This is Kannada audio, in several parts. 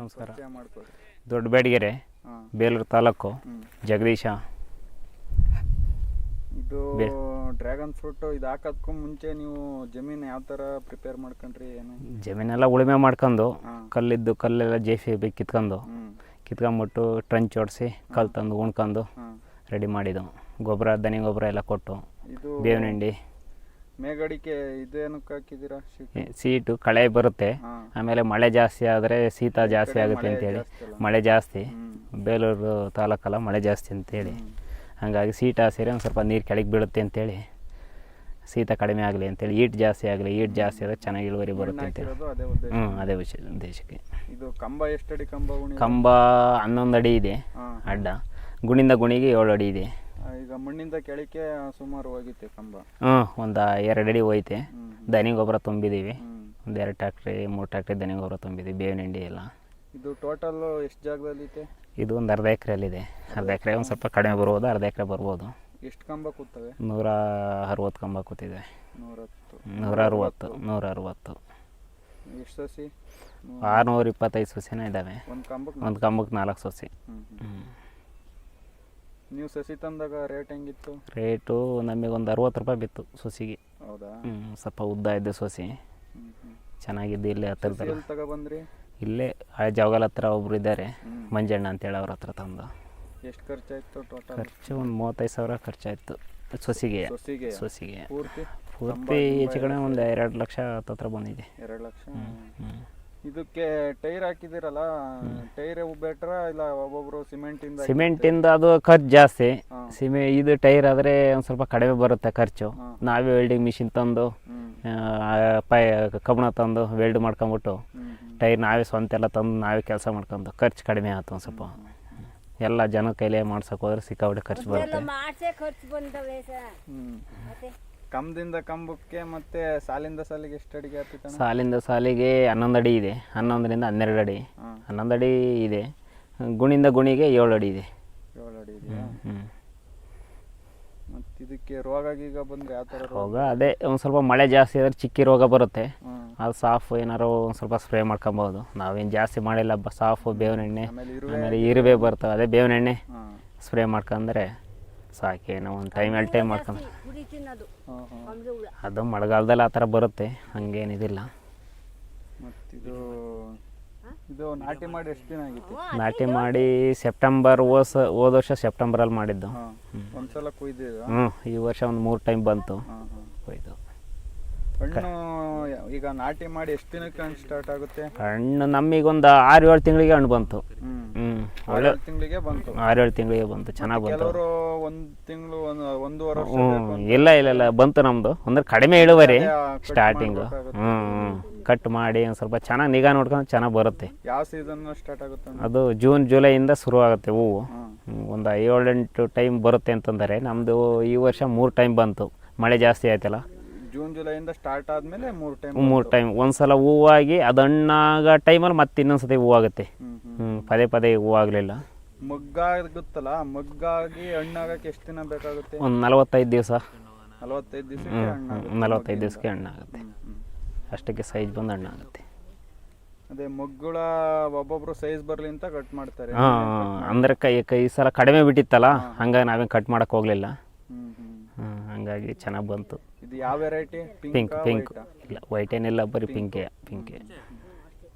ನಮಸ್ಕಾರ. ಪರಿಚಯ ಮಾಡ್ಕೊಡಿ. ದೊಡ್ಡಬೇಡಗೆರೆ, ಬೇಲೂರು ತಾಲೂಕು, ಜಗದೀಶ. ಇದು ಡ್ರ್ಯಾಗನ್ ಫ್ರೂಟ್ ಇದು ಹಾಕೋದಕ್ಕೂ ಮುಂಚೆ ನೀವು ಜಮೀನು ಯಾವ ಥರ ಪ್ರಿಪೇರ್ ಮಾಡ್ಕೊಂಡ್ರಿ? ಏನು ಜಮೀನೆಲ್ಲ ಉಳುಮೆ ಮಾಡ್ಕೊಂಡು ಕಲ್ಲೆಲ್ಲ JCB ಕಿತ್ಕೊಂಬಿಟ್ಟು ಟ್ರಂಚ್ ಹೊಡಿಸಿ ಕಲ್ಲು ತಂದು ಉಣ್ಕೊಂಡು ರೆಡಿ ಮಾಡಿದ್ದು. ಗೊಬ್ಬರ, ದನಿ ಗೊಬ್ಬರ ಎಲ್ಲ ಕೊಟ್ಟು, ಇದು ಬೇವಿನ ಹಿಂಡಿ, ಮೇಗಡಿಕೆ ಇದೇನಕ್ಕೆ ಹಾಕಿದ್ದೀರಾ? ಸೀಟು ಕಳೆ ಬರುತ್ತೆ. ಆಮೇಲೆ ಮಳೆ ಜಾಸ್ತಿ ಆದರೆ ಶೀತ ಜಾಸ್ತಿ ಆಗುತ್ತೆ ಅಂತೇಳಿ, ಮಳೆ ಜಾಸ್ತಿ ಬೇಲೂರು ತಾಲೂಕಲ್ಲ, ಮಳೆ ಜಾಸ್ತಿ ಅಂತೇಳಿ ಹಾಗಾಗಿ ಸೀಟ್ ಹಾಸಿದ್ರೆ ಒಂದು ಸ್ವಲ್ಪ ನೀರು ಕೆಳಗೆ ಬೀಳುತ್ತೆ ಅಂತೇಳಿ, ಶೀತ ಕಡಿಮೆ ಆಗಲಿ ಅಂತೇಳಿ, ಈಟ್ ಜಾಸ್ತಿ ಆಗಲಿ, ಈಟ್ ಜಾಸ್ತಿ ಆದರೆ ಚೆನ್ನಾಗಿ ಇಳುವರಿ ಬರುತ್ತೆ ಅಂತೇಳಿ. ಅದೇ ಉದ್ದೇಶಕ್ಕೆ. ಇದು ಕಂಬ ಎಷ್ಟಡಿ ಕಂಬ? ಕಂಬ 11 ಅಡಿ ಇದೆ ಅಡ್ಡ, ಗುಣಿಂದ ಗುಣಿಗೆ 7 ಅಡಿ ಇದೆ. ಈಗ ಮಣ್ಣಿಂದ ಕೆಳಕ್ಕೆ ಸುಮಾರು ಹೋಗಿತ್ತೆ ಕಂಬ? ಒಂದು 2 ಅಡಿ ಹೋಯ್ತೆ. ದನಿ ಗೊಬ್ಬರ ತುಂಬಿದ್ದೀವಿ, ಒಂದು 2 ಟ್ಯಾಕ್ಟ್ರಿ 3 ಟ್ಯಾಕ್ಟ್ರಿ ದನಿ ಗೊಬ್ಬರ ತುಂಬಿದ್ದೀವಿ, ಬೇವಿನ ಹಿಂಡಿ ಎಲ್ಲ. ಇದು ಟೋಟಲ್ ಎಷ್ಟು ಜಾಗದಲ್ಲಿ ಐತೆ? ಇದು ಒಂದು ಅರ್ಧ ಎಕರೆಯಲ್ಲಿದೆ. ಅರ್ಧ ಎಕರೆ ಒಂದು ಸ್ವಲ್ಪ ಕಡಿಮೆ ಬರ್ಬೋದು, ಅರ್ಧ ಎಕರೆ ಬರ್ಬೋದು. ಎಷ್ಟು ಕಂಬ ಕೂತವೆ? 160 ಕಂಬ ಕೂತಿದೆ. 160. ಎಷ್ಟು ಸಸಿ? 625 ಸಸಿನ ಇದ್ದಾವೆ. ಒಂದು ಕಂಬಕ್ಕೆ 4 ಸಸಿ. ನೀವು ಸಸಿ ತಂದಾಗ ರೇಟ್ ಹೆಂಗಿತ್ತು? ರೇಟು ನಮಗೆ ಒಂದು 60 ರೂಪಾಯಿ ಬಿತ್ತು ಸಸಿಗೆ. ಹೌದಾ? ಸ್ವಲ್ಪ ಉದ್ದ ಇದ್ದ ಸಸಿ ಚೆನ್ನಾಗಿದ್ದು. ಇಲ್ಲೇ ಹತ್ತಿರ ತಗೊಬಂದ್ರಿ? ಇಲ್ಲೇ ಜಾವಗಲ್ ಹತ್ರ ಒಬ್ರು ಇದ್ದಾರೆ, ಮಂಜಣ್ಣ ಅಂತೇಳಿ, ಅವ್ರ ಹತ್ರ ತಂದು. ಎಷ್ಟು ಖರ್ಚಾಯಿತು ಟೋಟಲ್? ಖರ್ಚು ಒಂದು 35,000 ಖರ್ಚಾಯಿತು ಸಸಿಗೆ. ಪೂರ್ತಿ ಹೆಚ್ಚು ಕಡೆ ಒಂದು 2 ಲಕ್ಷ ಹತ್ರ ಬಂದಿದೆ. 2 ಲಕ್ಷ. ಇದಕ್ಕೆ ಟೈರ್ ಹಾಕಿದಿರಲ್ಲ, ಟೈರ್ ಬೆಟ್ರ ಇಲ್ಲ ಒಬ್ಬೊಬ್ರು ಸಿಮೆಂಟಿಂದ? ಅದು ಖರ್ಚು ಜಾಸ್ತಿ. ಇದು ಟೈರ್ ಆದರೆ ಒಂದು ಸ್ವಲ್ಪ ಕಡಿಮೆ ಬರುತ್ತೆ ಖರ್ಚು. ನಾವೇ ವೆಲ್ಡಿಂಗ್ ಮಿಷಿನ್ ತಂದು ಕಬ್ಬಣ ತಂದು ವೆಲ್ಡ್ ಮಾಡ್ಕೊಂಬಿಟ್ಟು ಟೈರ್ ನಾವೇ ಸ್ವಂತ ಎಲ್ಲ ತಂದು ನಾವೇ ಕೆಲಸ ಮಾಡ್ಕೊಂಡು ಖರ್ಚು ಕಡಿಮೆ ಆಯ್ತು ಒಂದು ಸ್ವಲ್ಪ. ಎಲ್ಲ ಜನ ಕೈಲೇ ಮಾಡ್ಸಕ್ಕೆ ಹೋದ್ರೆ ಸಿಕ್ಕಾಬಿಟ್ಟೆ ಖರ್ಚು ಬರುತ್ತೆ. ಕಂಬದಿಂದ ಕಂಬಕ್ಕೆ ಮತ್ತೆ ಸಾಲಿಂದ ಸಾಲಿಗೆ ಎಷ್ಟು ಅಡಿಗೆ ಆಗ್ತೈತೆ? ಸಾಲಿಂದ ಸಾಲಿಗೆ 11 ಅಡಿ ಇದೆ. 11ರಿಂದ 12 ಅಡಿ. 11 ಅಡಿ ಇದೆ. ಗುಣಿಂದ ಗುಣಿಗೆ 7 ಅಡಿ ಇದೆ. 7 ಅಡಿ ಇದೆಯಾ? ಮತ್ತು ಇದಕ್ಕೆ ರೋಗ ಗೀಗ ಬಂದರೆ ಯಾವ ಥರ ರೋಗ? ಅದೇ ಒಂದು ಸ್ವಲ್ಪ ಮಳೆ ಜಾಸ್ತಿ ಆದರೆ ಚಿಕ್ಕಿ ರೋಗ ಬರುತ್ತೆ. ಅದು ಸಾಫ್ ಏನಾರು ಒಂದು ಸ್ವಲ್ಪ ಸ್ಪ್ರೇ ಮಾಡ್ಕೊಬೋದು. ನಾವೇನು ಜಾಸ್ತಿ ಮಾಡಿಲ್ಲ. ಸಾಫು, ಬೇವಿನ ಎಣ್ಣೆ, ಆಮೇಲೆ ಇರುವೆ ಬರ್ತವೆ, ಅದೇ ಬೇವಿನ ಎಣ್ಣೆ ಸ್ಪ್ರೇ ಮಾಡ್ಕೊಂಡ್ರೆ ಸಾಕೇನೋ. ಒಂದು ಟೈಮ್ ಮಾಡ್ಕೊಂಡು ಅದು ಮಳೆಗಾಲದಲ್ಲಿ ಆ ಥರ ಬರುತ್ತೆ, ಹಂಗೇನಿದಿಲ್ಲ. ಇದು ನಾಟಿ ಮಾಡಿ ಎಷ್ಟು ದಿನ ಆಗಿತ್ತು? ನಾಟಿ ಮಾಡಿ ಸೆಪ್ಟೆಂಬರ್, ಹೋದ ವರ್ಷ ಸೆಪ್ಟೆಂಬರಲ್ಲಿ ಮಾಡಿದ್ದು. ಒಂದ್ಸಲ ಕೊಯ್ದಿದ್ದು? ಈ ವರ್ಷ ಒಂದು 3 ಟೈಮ್ ಬಂತು ಕೊಯ್ದು. ಹಣ್ಣು ಈಗ ನಾಟಿ ಮಾಡಿ ಎಷ್ಟು ದಿನಕ್ಕೆ ಹಣ್ಣು ಸ್ಟಾರ್ಟ್ ಆಗುತ್ತೆ? ಹಣ್ಣು ನಮಗೊಂದು 6-7 ತಿಂಗಳಿಗೆ ಹಣ್ಣು ಬಂತು. 6-7 ತಿಂಗಳಿಗೆ ಬಂತು. 6-7 ತಿಂಗಳಿಗೆ ಬಂತು, ಚೆನ್ನಾಗಿ ಬಂತು. ಕೆಲವರು 1 ತಿಂಗಳು, 1.5 ವರ್ಷ? ಇಲ್ಲ ಬಂತು ನಮ್ಮದು. ಅಂದ್ರೆ ಕಡಿಮೆ ಇಳುವರಿ ಸ್ಟಾರ್ಟಿಂಗು. ಕಟ್ ಮಾಡಿ ಒಂದು ಸ್ವಲ್ಪ ಚೆನ್ನಾಗಿ ನಿಗಾ ನೋಡ್ಕೊಂಡು ಚೆನ್ನಾಗಿ ಬರುತ್ತೆ. ಯಾವ ಸೀಸನ್ ಸ್ಟಾರ್ಟ್ ಆಗುತ್ತೆ? ಅದು ಜೂನ್ ಜುಲೈಯಿಂದ ಶುರು ಆಗುತ್ತೆ ಹೂವು. ಒಂದು 7-8 ಟೈಮ್ ಬರುತ್ತೆ ಅಂತಂದರೆ, ನಮ್ಮದು ಈ ವರ್ಷ 3 ಟೈಮ್ ಬಂತು. ಮಳೆ ಜಾಸ್ತಿ ಆಯ್ತಲ್ಲ, ಜೂನ್ ಜುಲೈಯಿಂದ ಸ್ಟಾರ್ಟ್ ಆದಮೇಲೆ 3 ಟೈಮ್. ಒಂದ್ಸಲ ಹೂವಾಗಿ ಅದು ಹಣ್ಣಾಗ ಟೈಮಲ್ಲಿ ಮತ್ತೆ ಇನ್ನೊಂದ್ಸತಿ ಹೂವಾಗುತ್ತೆ. ಪದೇ ಹೂವಾಗಲಿಲ್ಲ. ಮಗ್ಗಾಗುತ್ತಲ್ಲ, ಮಗ್ಗಾಗಿ ಹಣ್ಣಾಗಕ್ಕೆ ಎಷ್ಟು ದಿನ ಬೇಕಾಗುತ್ತೆ? ಒಂದು 45 ದಿವಸ. 45 ದಿವಸಕ್ಕೆ ಹಣ್ಣಾಗುತ್ತೆ. ಅಷ್ಟಕ್ಕೆ ಸೈಜ್ ಬಂದು ಹಣ್ಣಾಗುತ್ತೆ. ಅದೇ ಮಗ್ಗುಳ ಒಬ್ಬೊಬ್ರು ಸೈಜ್ ಬರಲಿ ಅಂತ ಕಟ್ ಮಾಡ್ತಾರೆ. ಅಂದರೆ ಈ ಸಲ ಕಡಿಮೆ ಬಿಟ್ಟಿತ್ತಲ್ಲ, ಹಂಗಾಗಿ ನಾವೇನು ಕಟ್ ಮಾಡಕ್ಕೆ ಹೋಗಲಿಲ್ಲ. ಹಂಗಾಗಿ ಚೆನ್ನಾಗಿ ಬಂತು. ಇದು ಯಾವ ವೆರೈಟಿ? ಪಿಂಕ್. ಇಲ್ಲ, ವೈಟ್ ಏನಿಲ್ಲ, ಬರೀ ಪಿಂಕೆ.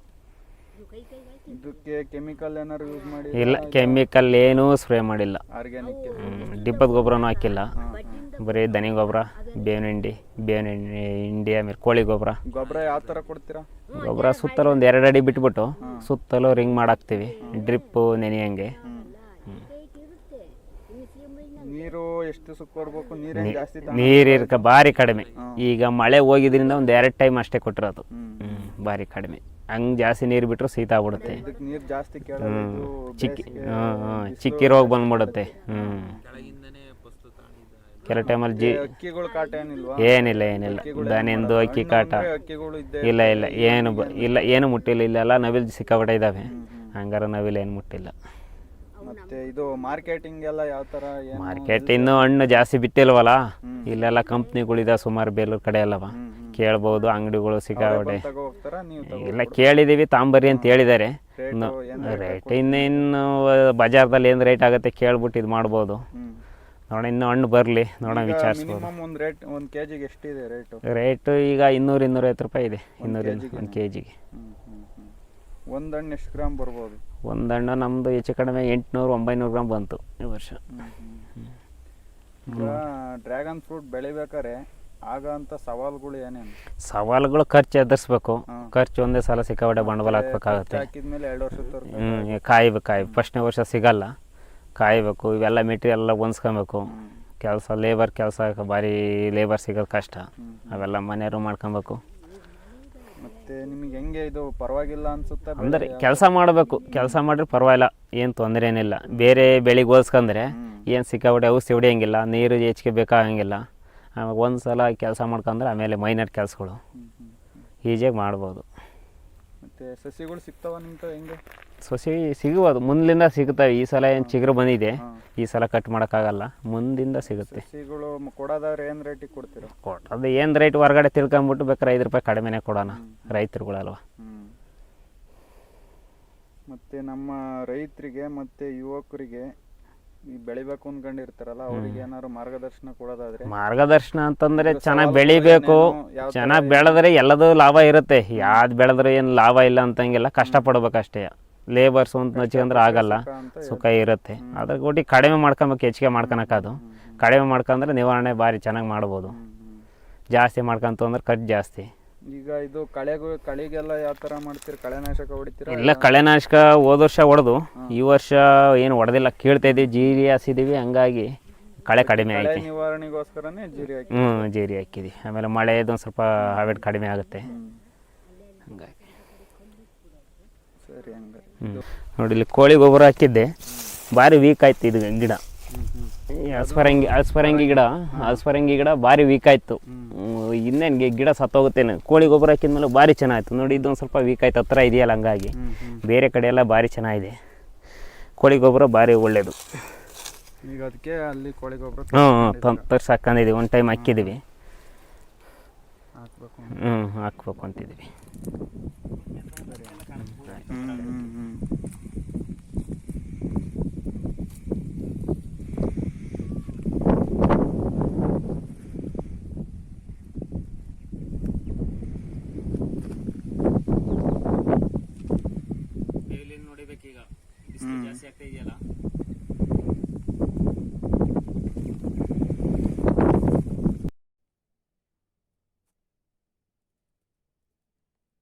ಇದಕ್ಕೆ ಕೆಮಿಕಲ್ ಏನಾದ್ರು ಯೂಸ್ ಮಾಡಿ? ಇಲ್ಲ, ಕೆಮಿಕಲ್ ಏನೂ ಸ್ಪ್ರೇ ಮಾಡಿಲ್ಲ. ಆರ್ಗ್ಯಾನಿಕ್ ಡಿಬ್ಬದ ಗೊಬ್ಬರನೂ ಹಾಕಿಲ್ಲ. ಬರೀ ದನಿ ಗೊಬ್ಬರ, ಬೇವಿನ ಹಿಂಡಿ, ಆಮೇಲೆ ಕೋಳಿ ಗೊಬ್ಬರ. ಯಾವ ಥರ ಕೊಡ್ತೀರಾ? ಗೊಬ್ಬರ ಸುತ್ತಲೂ ಒಂದು 2 ಅಡಿ ಬಿಟ್ಬಿಟ್ಟು ಸುತ್ತಲೂ ರಿಂಗ್ ಮಾಡಾಕ್ತೀವಿ, ಡ್ರಿಪ್ಪು ನೆನೆಯಂಗೆ. ನೀರು ಎಷ್ಟು ಕೊಡ್ಬೇಕು? ನೀರು ಭಾರಿ ಕಡಿಮೆ. ಈಗ ಮಳೆ ಹೋಗಿದ್ರಿಂದ ಒಂದು 2 ಟೈಮ್ ಅಷ್ಟೇ ಕೊಟ್ಟಿರೋದು. ಭಾರಿ ಕಡಿಮೆ. ಹಂಗೆ ಜಾಸ್ತಿ ನೀರು ಬಿಟ್ಟರು ಶೀತ ಆಗ್ಬಿಡುತ್ತೆ. ಚಿಕ್ಕಿ ರೋಗ ಬಂದ್ಬಿಡುತ್ತೆ. ಕೆಲವು ಟೈಮಲ್ಲಿ ಏನಿಲ್ಲ. ದನಿಂದು ಅಕ್ಕಿ ಕಾಟ ಇಲ್ಲ, ಏನು ಮುಟ್ಟಿಲ್ಲ. ಇಲ್ಲೆಲ್ಲ ನವಿಲು ಸಿಕ್ಕಾಪಟ್ಟೆ ಇದ್ದಾವೆ, ಹಂಗಾರೆ ನವಿಲು ಏನು ಮುಟ್ಟಿಲ್ಲ. ಮತ್ತೆ ಇದು ಮಾರ್ಕೆಟಿಂಗ್ ಎಲ್ಲ ಯಾವ ಥರ? ಮಾರ್ಕೆಟ್ ಇನ್ನೂ ಹಣ್ಣು ಜಾಸ್ತಿ ಬಿಟ್ಟಿಲ್ವಲ್ಲ, ಇಲ್ಲೆಲ್ಲ ಕಂಪ್ನಿಗಳಿದೆ ಸುಮಾರು, ಬೇಲೂರು ಕಡೆ ಅಲ್ಲವ. ಕೇಳ್ಬೋದು, ಅಂಗಡಿಗಳು ಸಿಕ್ಕಾಪಟ್ಟೆ. ತಗೋ ಹೋಗ್ತಾರಾ ನೀವು? ಇಲ್ಲ, ಕೇಳಿದ್ದೀವಿ ತಾಂಬರ್ರಿ ಅಂತ ಹೇಳಿದ್ದಾರೆ. ರೇಟ್ ರೇಟ್ ಇನ್ನೇನು ಬಜಾರ್ದಲ್ಲಿ ಏನು ರೇಟ್ ಆಗುತ್ತೆ ಕೇಳ್ಬಿಟ್ಟು ಇದು ಮಾಡ್ಬೋದು. ನೋಡೋಣ, ಇನ್ನೂ ಹಣ್ಣು ಬರಲಿ, ನೋಡೋಣ, ವಿಚಾರಿಸ್ಬೋದು. ಮಿನಿಮಮ್ ಒಂದು ರೇಟ್, ಒಂದು ಕೆಜಿಗೆ ಎಷ್ಟಿದೆ ರೇಟು? ರೇಟು ಈಗ 200-250 ರೂಪಾಯಿ ಇದೆ. 200 ಒಂದು ಕೆ ಜಿಗೆ. ಒಂದು ಹಣ್ಣು ಎಷ್ಟು ಗ್ರಾಮ್ ಬರ್ಬೋದು? ಒಂದು ಹಣ್ಣು ನಮ್ಮದು ಹೆಚ್ಚು ಕಡಿಮೆ 800-900 ಗ್ರಾಮ್ ಬಂತು ಈ ವರ್ಷ. ಈಗ ಡ್ರ್ಯಾಗನ್ ಫ್ರೂಟ್ ಬೆಳಿಬೇಕಾರೆ ಆಗ ಅಂತ ಸವಾಲುಗಳು ಏನೇನು? ಸವಾಲುಗಳು ಖರ್ಚು ಎದುರಿಸ್ಬೇಕು. ಖರ್ಚು ಒಂದೇ ಸಲ ಸಿಕ್ಕಾಪಟ್ಟೆ ಬಂಡವಾಳ ಹಾಕ್ಬೇಕಾಗುತ್ತೆ. ಹಾಕಿದ್ಮೇಲೆ 2 ವರ್ಷದ ತನಕ ಕಾಯ್ಬೇಕು. ಫಸ್ಟ್ನೇ ವರ್ಷ ಸಿಗಲ್ಲ, ಕಾಯಬೇಕು. ಇವೆಲ್ಲ ಮೆಟೀರಿಯಲ್ ಎಲ್ಲ ಹೊಂದ್ಸ್ಕೊಬೇಕು. ಲೇಬರ್ ಕೆಲಸ ಭಾರಿ, ಲೇಬರ್ ಸಿಗೋದು ಕಷ್ಟ. ಅವೆಲ್ಲ ಮನೆಯವರು ಮಾಡ್ಕೊಬೇಕು. ಮತ್ತೆ ನಿಮಗೆ ಹೆಂಗೆ ಇದು ಪರವಾಗಿಲ್ಲ ಅನ್ಸುತ್ತೆ? ಅಂದರೆ ಕೆಲಸ ಮಾಡಬೇಕು, ಕೆಲಸ ಮಾಡಿದ್ರೆ ಪರವಾಗಿಲ್ಲ, ಏನು ತೊಂದರೆ ಏನಿಲ್ಲ. ಬೇರೆ ಬೆಳೆಗೆ ಹೋಲ್ಸ್ಕೊಂಡ್ರೆ ಏನು ಸಿಕ್ಕಾಪಟ್ಟೆ ಔಷಧಿ ಹೊಡಿಯೋಂಗಿಲ್ಲ, ನೀರು ಹೆಚ್ಚಿಗೆ ಬೇಕಾಗಂಗಿಲ್ಲ. ಆಮೇಲೆ ಒಂದು ಸಲ ಕೆಲಸ ಮಾಡ್ಕೊಂಡ್ರೆ ಆಮೇಲೆ ಮೈನರ್ ಕೆಲಸಗಳು ಈಜಿಯಾಗಿ ಮಾಡ್ಬೋದು. ಮತ್ತು ಸಸಿಗಳು ಸಿಗ್ತಾವ ನಿಮ್ಗೆ? ಹೆಂಗೆ ಸಸಿ ಸಿಗ್ಬೋದು, ಮುಂದಿಂದ ಸಿಗ್ತವೆ. ಈ ಸಲ ಏನು ಚಿಗುರು ಬಂದಿದೆ, ಈ ಸಲ ಕಟ್ ಮಾಡೋಕ್ಕಾಗಲ್ಲ, ಮುಂದಿಂದ ಸಿಗುತ್ತೆ. ಸಸಿಗಳು ಕೊಡೋದಾದ್ರೆ ಏನು ರೇಟಿಗೆ ಕೊಡ್ತೀರಾ? ಕೊಡೋದು ಏನು ರೇಟ್ ಹೊರಗಡೆ ತಿಳ್ಕೊಂಬಿಟ್ಟು ಬೇಕಾದ್ರೆ 5 ರೂಪಾಯಿ ಕಡಿಮೆನೇ ಕೊಡೋಣ, ರೈತರುಗಳಲ್ವ. ಮತ್ತು ನಮ್ಮ ರೈತರಿಗೆ ಮತ್ತು ಯುವಕರಿಗೆ ಈ ಬೆಳಿಬೇಕು ಅನ್ಕೊಂಡಿರ್ತಾರಲ್ಲ, ಅವ್ರಿಗೆ ಏನಾದ್ರು ಮಾರ್ಗದರ್ಶನ ಕೊಡೋದಾದ್ರೆ? ಮಾರ್ಗದರ್ಶನ ಅಂತಂದರೆ ಚೆನ್ನಾಗಿ ಬೆಳಿಬೇಕು. ಚೆನ್ನಾಗಿ ಬೆಳೆದ್ರೆ ಎಲ್ಲದೂ ಲಾಭ ಇರುತ್ತೆ. ಯಾವ್ದು ಬೆಳೆದ್ರೆ ಏನು ಲಾಭ ಇಲ್ಲ ಅಂತಂಗಿಲ್ಲ, ಕಷ್ಟಪಡ್ಬೇಕಷ್ಟೇ. ಲೇಬರ್ಸ್ ಅಂತ ಹಚ್ಕೊಂಡ್ರೆ ಆಗಲ್ಲ, ಸುಖ ಇರುತ್ತೆ. ಅದ್ರ ಒಟ್ಟಿ ಕಡಿಮೆ ಮಾಡ್ಕೊಬೇಕು, ಹೆಚ್ಚಿಗೆ ಮಾಡ್ಕೊಳಕ್ಕದು. ಕಡಿಮೆ ಮಾಡ್ಕೊಂಡ್ರೆ ನಿವಾರಣೆ ಭಾರಿ ಚೆನ್ನಾಗಿ ಮಾಡ್ಬೋದು. ಜಾಸ್ತಿ ಮಾಡ್ಕೊಂತು ಅಂದ್ರೆ ಖರ್ಚು ಜಾಸ್ತಿ. ಈಗ ಇದು ಕಳೆಗೆಲ್ಲ ಯಾವ ಥರ ಮಾಡ್ತೀರಿ? ಕಳೆನಾಶಕ ಹೊಡಿತೀರಾ? ಇಲ್ಲ, ಕಳೆನಾಶಕ ಹೋದ ವರ್ಷ ಹೊಡೆದು, ಈ ವರ್ಷ ಏನು ಹೊಡೆದಿಲ್ಲ. ಕೀಳ್ತಾ ಇದ್ದೀವಿ, ಜೀರಿ ಹಾಸಿದ್ದೀವಿ, ಹಂಗಾಗಿ ಕಳೆ ಕಡಿಮೆ ಆಯ್ತು. ನಿವಾರಣೆಗೋಸ್ಕರನೇ ಜೀರಿ ಹಾಕಿ? ಜೀರಿ ಹಾಕಿದ್ವಿ. ಆಮೇಲೆ ಮಳೆದು ಸ್ವಲ್ಪ ಹಾವೇಟ್ ಕಡಿಮೆ ಆಗುತ್ತೆ, ಹಂಗಾಗಿ. ಸರಿ, ಹಂಗೆ. ನೋಡಿ, ಇಲ್ಲಿ ಕೋಳಿ ಗೊಬ್ಬರ ಹಾಕಿದ್ದೆ, ಭಾರಿ ವೀಕ್ ಆಯ್ತು ಇದು ಗಿಡ. ಹಸ್ಪರಂಗಿ ಗಿಡ ಭಾರಿ ವೀಕ್ ಆಯಿತು. ಇನ್ನೇನು ಗಿಡ ಸತ್ತೋಗುತ್ತೇನೆ. ಕೋಳಿ ಗೊಬ್ಬರ ಹಾಕಿದ್ಮೇಲೆ ಭಾರಿ ಚೆನ್ನಾಗಿತ್ತು. ನೋಡಿ, ಇದೊಂದು ಸ್ವಲ್ಪ ವೀಕ್ ಆಯ್ತು, ಹತ್ರ ಇದೆಯಲ್ಲ, ಹಂಗಾಗಿ. ಬೇರೆ ಕಡೆ ಎಲ್ಲ ಭಾರಿ ಚೆನ್ನಾಗಿದೆ. ಕೋಳಿ ಗೊಬ್ಬರ ಭಾರಿ ಒಳ್ಳೆಯದು. ಈಗ ಅದಕ್ಕೆ ಅಲ್ಲಿ ಕೋಳಿ ಗೊಬ್ಬರ ತರ್ಸಿ ಹಾಕೊಂಡಿದ್ದೀವಿ. ಒಂದು ಟೈಮ್ ಹಾಕಿದ್ದೀವಿ, ಹಾಕ್ಬೇಕು ಅಂತಿದ್ದೀವಿ. ನೋಡಿಬೇಕೀಗ, ಜಾಸ್ತಿ ಆಗ್ತಾ ಇದೆಯಲ್ಲ.